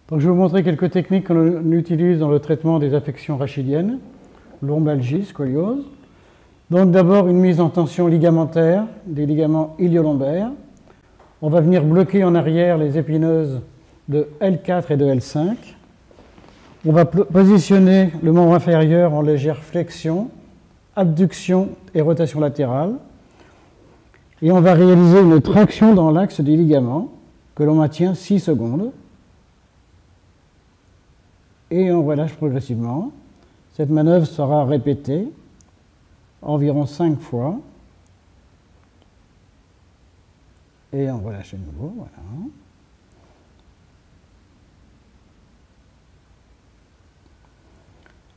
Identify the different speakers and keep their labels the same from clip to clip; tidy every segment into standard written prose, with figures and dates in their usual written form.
Speaker 1: Donc, je vais vous montrer quelques techniques que l'on utilise dans le traitement des affections rachidiennes, lombalgie, scoliose. Donc, d'abord, une mise en tension ligamentaire des ligaments iliolombaires. On va venir bloquer en arrière les épineuses de L4 et de L5. On va positionner le membre inférieur en légère flexion, abduction et rotation latérale. Et on va réaliser une traction dans l'axe des ligaments que l'on maintient 6 secondes. Et on relâche progressivement. Cette manœuvre sera répétée environ 5 fois. Et on relâche de nouveau, voilà.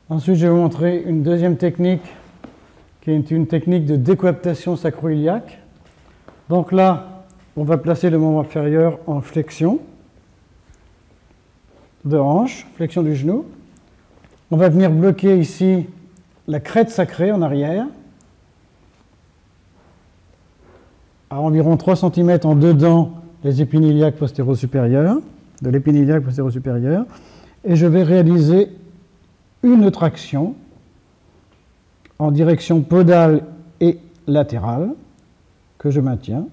Speaker 1: Ensuite, je vais vous montrer une deuxième technique qui est une technique de décoaptation sacro-iliaque. Donc là, on va placer le membre inférieur en flexion de hanche, flexion du genou. On va venir bloquer ici la crête sacrée en arrière, à environ 3 cm en dedans des épines iliaques postéro-supérieures, de l'épine iliaque postéro-supérieure, et je vais réaliser une traction en direction podale et latérale que je maintiens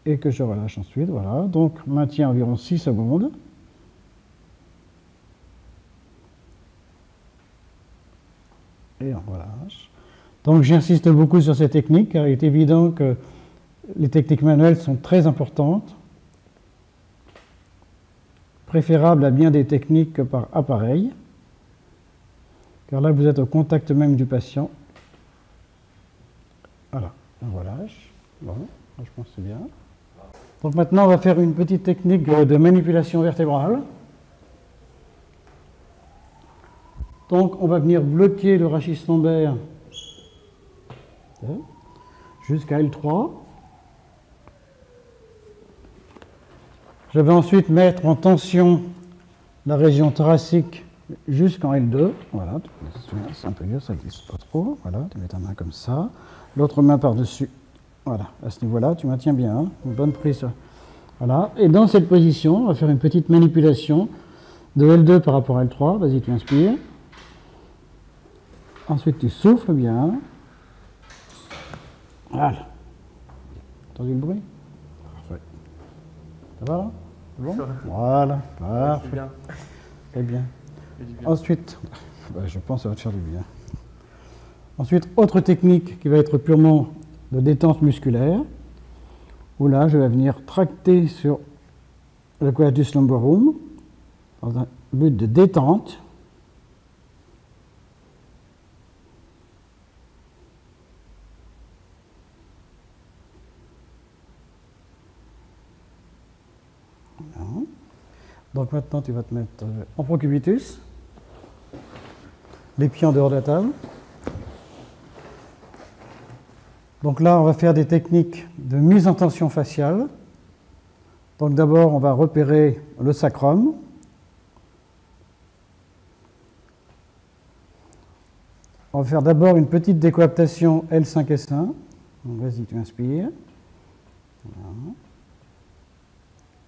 Speaker 1: et que je relâche ensuite. Voilà, donc maintien environ 6 secondes. Et on relâche. Donc j'insiste beaucoup sur ces techniques car il est évident que les techniques manuelles sont très importantes, préférables à bien des techniques que par appareil, car là vous êtes au contact même du patient. Voilà, on relâche. Bon, je pense que c'est bien. Donc maintenant on va faire une petite technique de manipulation vertébrale. Donc on va venir bloquer le rachis lombaire jusqu'à L3. Je vais ensuite mettre en tension la région thoracique jusqu'en L2. Voilà, c'est un peu mieux, ça ne glisse pas trop. Voilà, tu mets ta main comme ça. L'autre main par-dessus. Voilà, à ce niveau-là, tu maintiens bien. Hein, une bonne prise. Voilà, et dans cette position, on va faire une petite manipulation de L2 par rapport à L3. Vas-y, tu inspires. Ensuite, tu souffles bien. Voilà. Entendu le bruit? Parfait. Ça va là? Bon? Voilà, parfait. Très bien. Ensuite, je pense que ça va te faire du bien. Ensuite, autre technique qui va être purement de détente musculaire, où là, je vais venir tracter sur le coatus lumborum dans un but de détente. Donc maintenant, tu vas te mettre en procubitus, les pieds en dehors de la table. Donc là, on va faire des techniques de mise en tension faciale. Donc d'abord, on va repérer le sacrum. On va faire d'abord une petite décoaptation L5-S1. Donc vas-y, tu inspires. Voilà.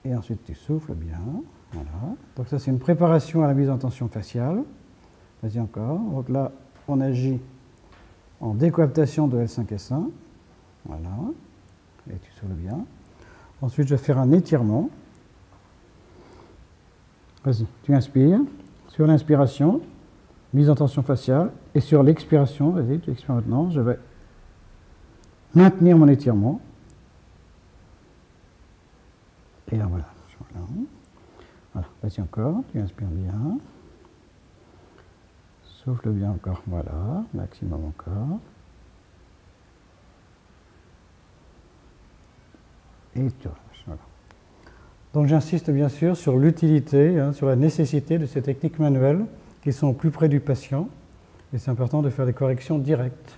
Speaker 1: Et ensuite, tu souffles bien. Voilà. Donc ça, c'est une préparation à la mise en tension faciale. Vas-y encore. Donc là, on agit en décoaptation de L5-S1. Voilà. Et tu souffles bien. Ensuite, je vais faire un étirement. Vas-y, tu inspires. Sur l'inspiration, mise en tension faciale. Et sur l'expiration, vas-y, tu expires maintenant. Je vais maintenir mon étirement. Et là, voilà. Voilà, vas-y encore, tu inspires bien. Souffle bien encore, voilà, maximum encore. Et tu relâches, voilà. Donc j'insiste bien sûr sur l'utilité, sur la nécessité de ces techniques manuelles qui sont au plus près du patient. Et c'est important de faire des corrections directes.